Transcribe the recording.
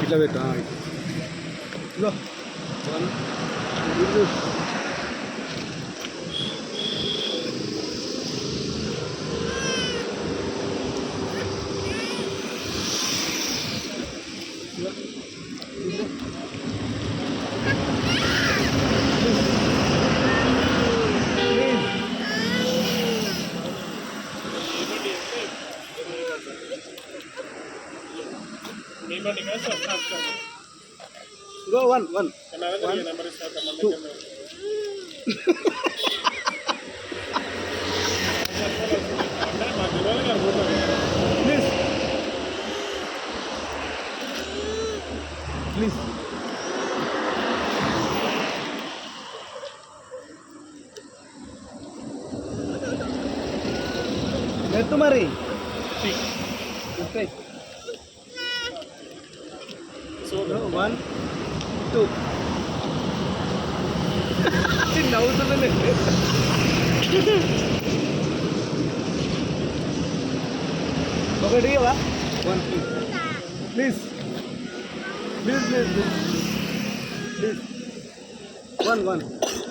ఇట్లా పెట్టా ఇదిగో 1 Go 1 2 please ఎత్తు మరి సో 1 2 నవ్వుతుందండి ఒకటి ఇవ్వవా 1 please please please please please 1